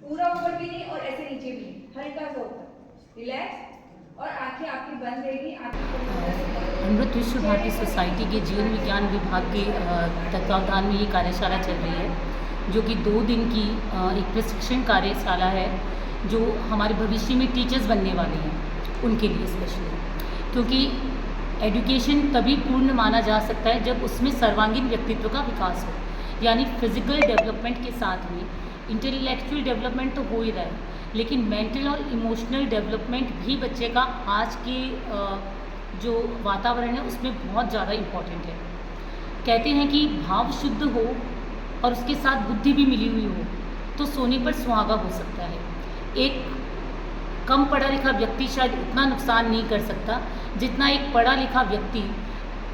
पूरा ऊपर भी नहीं और ऐसे नीचे भी नहीं, हल्का सा ऊपर, रिलैक्स और आंखें आपकी बंद रहेगी। आंखें को अमृत विश्व भारती सोसाइटी के जीवन विज्ञान विभाग के तत्वावधान में ये कार्यशाला चल रही है, जो कि 2 दिन की एक प्रशिक्षण कार्यशाला है, जो हमारे भविष्य में टीचर्स बनने वाले हैं उनके लिए स्पेशली, क्योंकि एजुकेशन तभी पूर्ण माना जा सकता है जब उसमें सर्वांगीण व्यक्तित्व का विकास हो, यानी फिजिकल डेवलपमेंट के साथ में इंटेलेक्चुअल डेवलपमेंट तो हो ही रहा है, लेकिन मेंटल और इमोशनल डेवलपमेंट भी बच्चे का आज के जो वातावरण है उसमें बहुत ज़्यादा इम्पॉर्टेंट है। कहते हैं कि भाव शुद्ध हो और उसके साथ बुद्धि भी मिली हुई हो तो सोने पर सुहागा हो सकता है। एक कम पढ़ा लिखा व्यक्ति शायद उतना नुकसान नहीं कर सकता जितना एक पढ़ा लिखा व्यक्ति,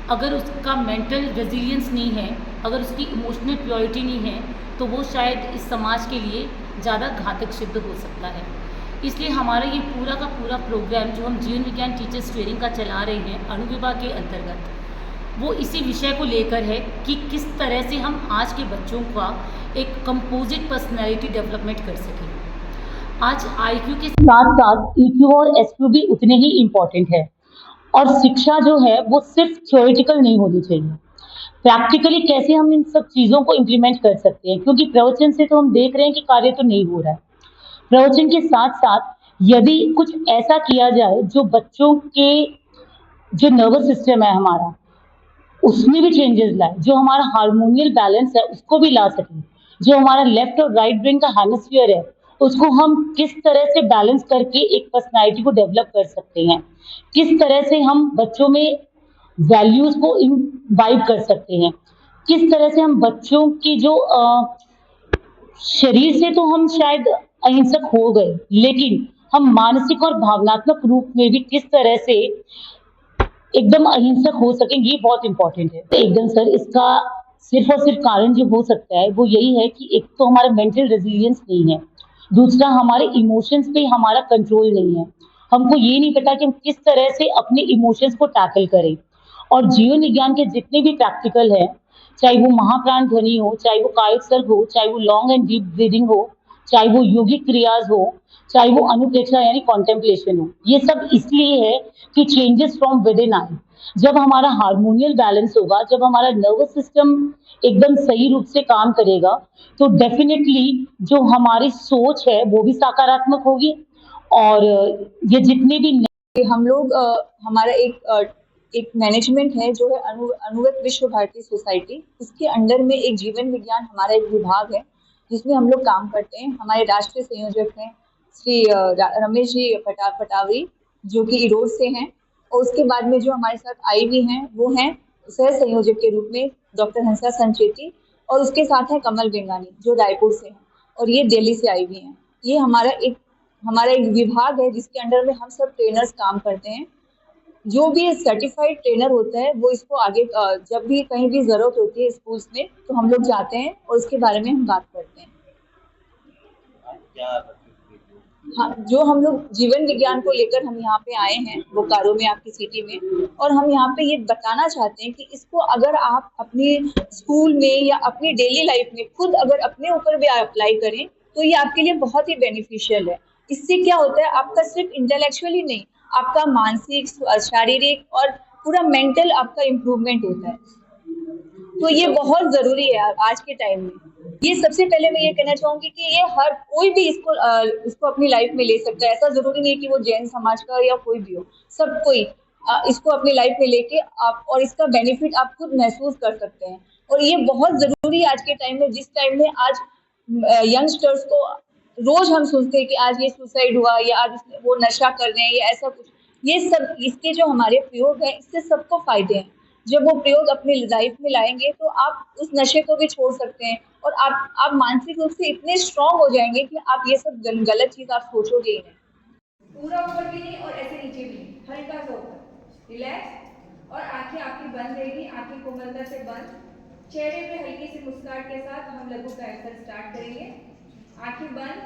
अगर उसका मेंटल रेजिलियंस नहीं है, अगर उसकी इमोशनल प्योरिटी नहीं है, तो वो शायद इस समाज के लिए ज़्यादा घातक सिद्ध हो सकता है। इसलिए हमारा ये पूरा का पूरा प्रोग्राम जो हम जीवन विज्ञान टीचर्स ट्रेनिंग का चला रहे हैं अनुविभाग के अंतर्गत, वो इसी विषय को लेकर है कि किस तरह से हम आज के बच्चों का एक कंपोजिट पर्सनैलिटी डेवलपमेंट कर सकें। आज IQ के साथ साथ EQ और SQ भी उतने ही इम्पोर्टेंट है, और शिक्षा जो है वो सिर्फ थ्योरेटिकल नहीं होनी चाहिए। प्रैक्टिकली कैसे हम इन सब चीज़ों को इम्प्लीमेंट कर सकते हैं, क्योंकि प्रवचन से तो हम देख रहे हैं कि कार्य तो नहीं हो रहा है। प्रवचन के साथ साथ यदि कुछ ऐसा किया जाए जो बच्चों के जो नर्वस सिस्टम है हमारा, उसमें भी चेंजेस लाए, जो हमारा हार्मोनियल बैलेंस है उसको भी ला सकें, जो हमारा लेफ्ट और राइट ब्रेन का हेमिस्फीयर है उसको हम किस तरह से बैलेंस करके एक पर्सनालिटी को डेवलप कर सकते हैं, किस तरह से हम बच्चों में वैल्यूज को इम्बाइब कर सकते हैं, किस तरह से हम बच्चों की जो शरीर से तो हम शायद अहिंसक हो गए, लेकिन हम मानसिक और भावनात्मक रूप में भी किस तरह से एकदम अहिंसक हो सके, ये बहुत इंपॉर्टेंट है। एकदम सर, इसका सिर्फ और सिर्फ कारण जो हो सकता है वो यही है कि एक तो हमारा मेंटल रेजिलियंस नहीं है, दूसरा हमारे इमोशंस पे हमारा कंट्रोल नहीं है। हमको ये नहीं पता कि हम किस तरह से अपने इमोशंस को टैकल करें। और जीवन विज्ञान के जितने भी प्रैक्टिकल है, चाहे वो महाप्राण ध्वनि हो, चाहे वो कायोत्सर्ग हो, चाहे वो लॉन्ग एंड डीप ब्रीदिंग हो, चाहे वो योगिक क्रियाज हो, चाहे वो अनुप्रेक्षा यानी कॉन्टेम्पलेशन हो, ये सब इसलिए है कि चेंजेस फ्रॉम विद इन आए। जब हमारा हार्मोनियल बैलेंस होगा, जब हमारा नर्वस सिस्टम एकदम सही रूप से काम करेगा, तो डेफिनेटली जो हमारी सोच है वो भी सकारात्मक होगी। और ये जितने भी हम लोग हमारा एक मैनेजमेंट है जो है अनुगत विश्व भारती सोसाइटी, उसके अंडर में एक जीवन विज्ञान हमारा एक विभाग है जिसमें हम लोग काम करते हैं। हमारे राष्ट्रीय संयोजक हैं श्री रमेश जी पटावरी, जो कि इरोड से हैं, और उसके बाद में जो हमारे साथ आई भी हैं वो हैं सह संयोजक के रूप में डॉक्टर हंसा संचेती, और उसके साथ है कमल बेंगानी जो रायपुर से हैं, और ये दिल्ली से आई भी हैं। ये हमारा एक विभाग है जिसके अंडर में हम सब ट्रेनर्स काम करते हैं। जो भी सर्टिफाइड ट्रेनर होता है वो इसको आगे जब भी कहीं भी जरूरत होती है स्कूल्स में, तो हम लोग जाते हैं और उसके बारे में हम बात करते हैं। हाँ, जो हम लोग जीवन विज्ञान को लेकर हम यहाँ पे आए हैं बोकारो में, आपकी सिटी में, और हम यहाँ पे ये बताना चाहते हैं कि इसको अगर आप अपने स्कूल में या अपनी डेली लाइफ में खुद अगर अपने ऊपर भी अप्लाई करें तो ये आपके लिए बहुत ही बेनिफिशियल है। इससे क्या होता है, आपका सिर्फ इंटेलेक्चुअल ही नहीं, आपका मानसिक, शारीरिक और पूरा मेंटल आपका इम्प्रूवमेंट होता है। तो ये बहुत जरूरी है आज के टाइम में। ये सबसे पहले मैं ये कहना चाहूंगी कि ये हर कोई भी इसको अपनी लाइफ में ले सकता है। ऐसा जरूरी नहीं कि वो जैन समाज का या कोई भी हो, सब कोई इसको अपनी लाइफ में लेके आप और इसका बेनिफिट आप खुद महसूस कर सकते हैं। और ये बहुत जरूरी है आज के टाइम में, जिस टाइम में आज यंगस्टर्स को रोज हम सुनते हैं कि आज ये सुसाइड हुआ या आज वो नशा कर रहे हैं या ऐसा कुछ। ये सब इसके जो हमारे प्रयोग है इससे सबको फायदे हैं। जब वो प्रयोग अपनी लाइफ में लाएंगे तो आप उस नशे को भी छोड़ सकते हैं, और आप मानसिक रूप से इतने स्ट्रांग हो जाएंगे कि आप ये सब गलत चीज आप सोचोगे ही नहीं। पूरा ऊपर भी नहीं और ऐसे नीचे भी नहीं, हल्का सा ऊपर, रिलैक्स और आंखें आपकी बंद रहेगी, आंखें कोमलता से बंद। चेहरे पे हल्की सी मुस्कुराहट के साथ हम लघु का एक्सरसाइज स्टार्ट करेंगे। आंखें बंद,